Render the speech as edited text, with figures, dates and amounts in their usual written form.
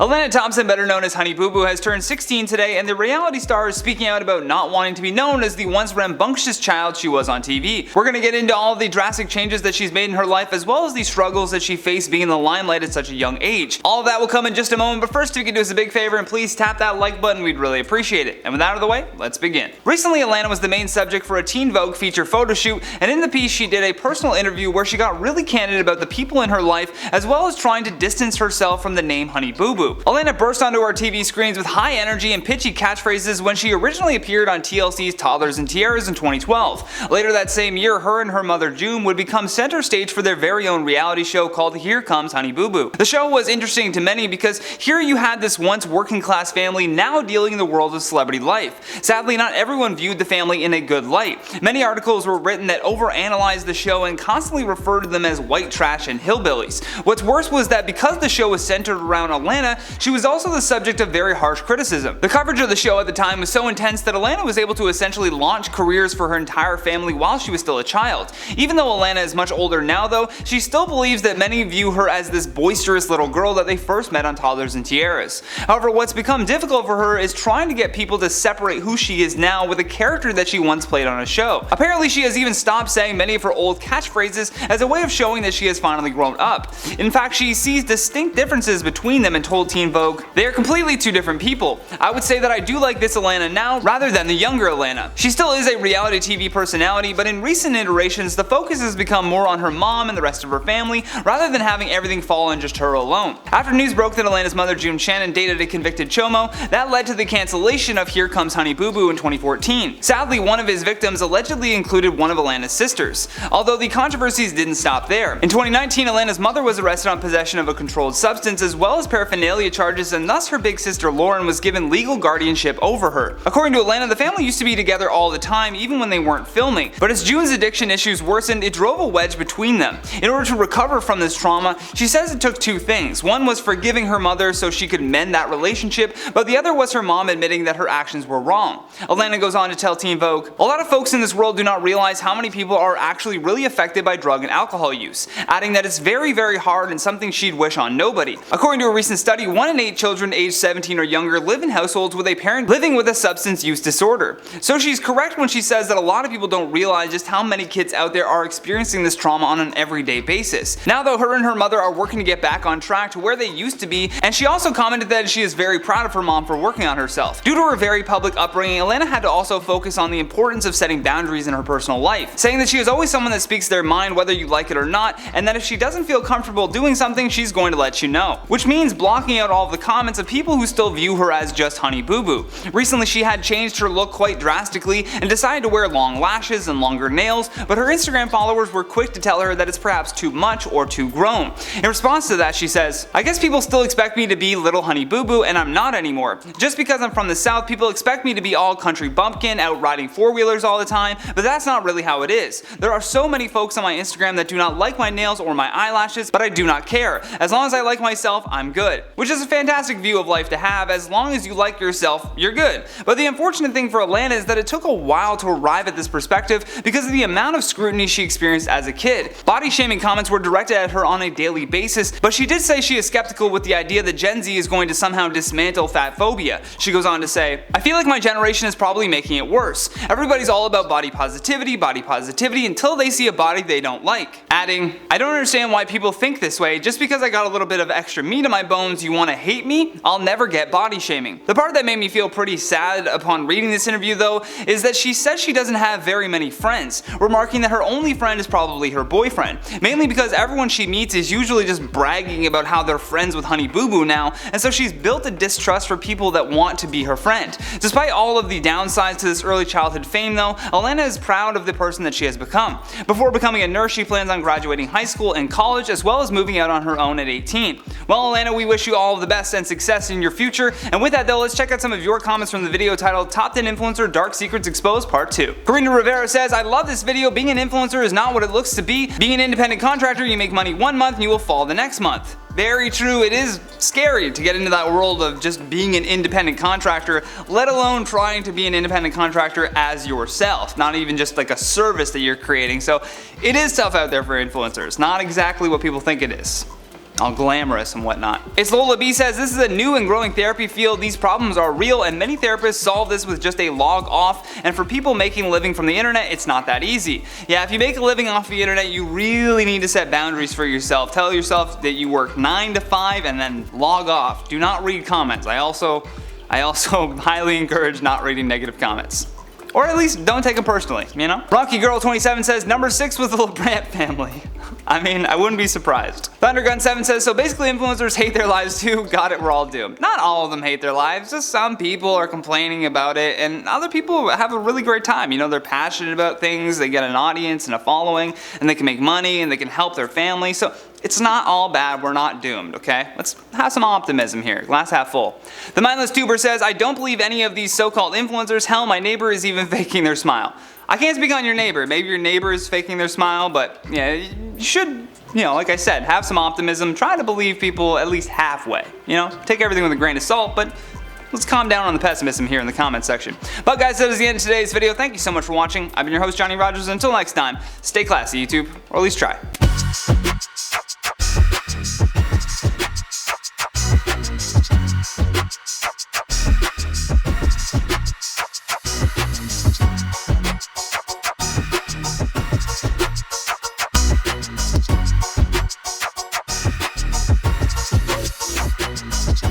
Atlanta Thompson, better known as Honey Boo Boo, has turned 16 today, and the reality star is speaking out about not wanting to be known as the once rambunctious child she was on TV. We're gonna get into all of the drastic changes that she's made in her life, as well as the struggles that she faced being in the limelight at such a young age. All of that will come in just a moment, but first, if you could do us a big favor and please tap that like button, we'd really appreciate it. And with that out of the way, let's begin. Recently, Atlanta was the main subject for a Teen Vogue feature photo shoot, and in the piece, she did a personal interview where she got really candid about the people in her life, as well as trying to distance herself from the name Honey Boo Boo. Atlanta burst onto our TV screens with high energy and pitchy catchphrases when she originally appeared on TLC's Toddlers and Tiaras in 2012. Later that same year, her and her mother June would become center stage for their very own reality show called Here Comes Honey Boo Boo. The show was interesting to many because here you had this once working class family now dealing in the world of celebrity life. Sadly, not everyone viewed the family in a good light. Many articles were written that overanalyzed the show and constantly referred to them as white trash and hillbillies. What's worse was that because the show was centered around Atlanta, she was also the subject of very harsh criticism. The coverage of the show at the time was so intense that Atlanta was able to essentially launch careers for her entire family while she was still a child. Even though Atlanta is much older now though, she still believes that many view her as this boisterous little girl that they first met on Toddlers and Tiaras. However, what's become difficult for her is trying to get people to separate who she is now with a character that she once played on a show. Apparently, she has even stopped saying many of her old catchphrases as a way of showing that she has finally grown up. In fact, she sees distinct differences between them and told Teen Vogue, "They are completely two different people. I would say that I do like this Atlanta now rather than the younger Atlanta." She still is a reality TV personality, but in recent iterations, the focus has become more on her mom and the rest of her family rather than having everything fall on just her alone. After news broke that Atlanta's mother June Shannon dated a convicted chomo, that led to the cancellation of Here Comes Honey Boo Boo in 2014. Sadly, one of his victims allegedly included one of Atlanta's sisters, although the controversies didn't stop there. In 2019, Atlanta's mother was arrested on possession of a controlled substance as well as paraphernalia charges, and thus her big sister Lauren was given legal guardianship over her. According to Atlanta, the family used to be together all the time, even when they weren't filming, but as June's addiction issues worsened, it drove a wedge between them. In order to recover from this trauma, she says it took two things. One was forgiving her mother so she could mend that relationship, but the other was her mom admitting that her actions were wrong. Atlanta goes on to tell Teen Vogue, "A lot of folks in this world do not realize how many people are actually really affected by drug and alcohol use," adding that it's very hard and something she'd wish on nobody. According to a recent study, 1 in 8 children aged 17 or younger live in households with a parent living with a substance use disorder. So she's correct when she says that a lot of people don't realize just how many kids out there are experiencing this trauma on an everyday basis. Now though, her and her mother are working to get back on track to where they used to be, and she also commented that she is very proud of her mom for working on herself. Due to her very public upbringing, Atlanta had to also focus on the importance of setting boundaries in her personal life, saying that she is always someone that speaks their mind whether you like it or not, and that if she doesn't feel comfortable doing something, she's going to let you know. Which means blocking out all of the comments of people who still view her as just Honey Boo Boo. Recently, she had changed her look quite drastically and decided to wear long lashes and longer nails, but her Instagram followers were quick to tell her that it's perhaps too much or too grown. In response to that, she says, "I guess people still expect me to be little Honey Boo Boo, and I'm not anymore. Just because I'm from the South, people expect me to be all country bumpkin, out riding four-wheelers all the time, but that's not really how it is. There are so many folks on my Instagram that do not like my nails or my eyelashes, but I do not care. As long as I like myself, I'm good." Which is a fantastic view of life to have. As long as you like yourself, you're good. But the unfortunate thing for Atlanta is that it took a while to arrive at this perspective because of the amount of scrutiny she experienced as a kid. Body shaming comments were directed at her on a daily basis, but she did say she is skeptical with the idea that Gen Z is going to somehow dismantle fat phobia. She goes on to say, "I feel like my generation is probably making it worse. Everybody's all about body positivity until they see a body they don't like." Adding, "I don't understand why people think this way. Just because I got a little bit of extra meat on my bones, you want to hate me? I'll never get body shaming." The part that made me feel pretty sad upon reading this interview though is that she says she doesn't have very many friends, remarking that her only friend is probably her boyfriend, mainly because everyone she meets is usually just bragging about how they're friends with Honey Boo Boo now, and so she's built a distrust for people that want to be her friend. Despite all of the downsides to this early childhood fame though, Atlanta is proud of the person that she has become. Before becoming a nurse, she plans on graduating high school and college as well as moving out on her own at 18. Well, Atlanta, we wish you all of the best and success in your future, and with that though, let's check out some of your comments from the video titled "Top 10 Influencer Dark Secrets Exposed Part 2. Karina Rivera says, "I love this video. Being an influencer is not what it looks to be. Being an independent contractor, you make money one month and you will fall the next month." Very true. It is scary to get into that world of just being an independent contractor, let alone trying to be an independent contractor as yourself, not even just like a service that you're creating. So it is tough out there for influencers. Not exactly what people think it is. all glamorous and whatnot. It's Lola B says, this is a new and growing therapy field. These problems are real and many therapists solve this with just a log off, and for people making a living from the internet, it's not that easy. Yeah, if you make a living off the internet, you really need to set boundaries for yourself. Tell yourself that you work 9 to 5 and then log off. Do not read comments. I also highly encourage not reading negative comments. Or at least don't take them personally, you know? Rocky Girl 27 says, number 6 was the LeBrant family. I mean, I wouldn't be surprised. Thundergun 7 says, so basically influencers hate their lives too. Got it, we're all doomed. Not all of them hate their lives, just some people are complaining about it, and other people have a really great time. You know, they're passionate about things, they get an audience and a following, and they can make money, and they can help their family, so it's not all bad, we're not doomed, okay? Let's have some optimism here, glass half full. The Mindless Tuber says, I don't believe any of these so-called influencers. Hell, my neighbor is even faking their smile. I can't speak on your neighbor. Maybe your neighbor is faking their smile, but yeah, you should, you know, like I said, have some optimism. Try to believe people at least halfway. You know, take everything with a grain of salt, but let's calm down on the pessimism here in the comment section. But guys, that is the end of today's video. Thank you so much for watching. I've been your host, Johnny Rogers. Until next time, stay classy, YouTube, or at least try.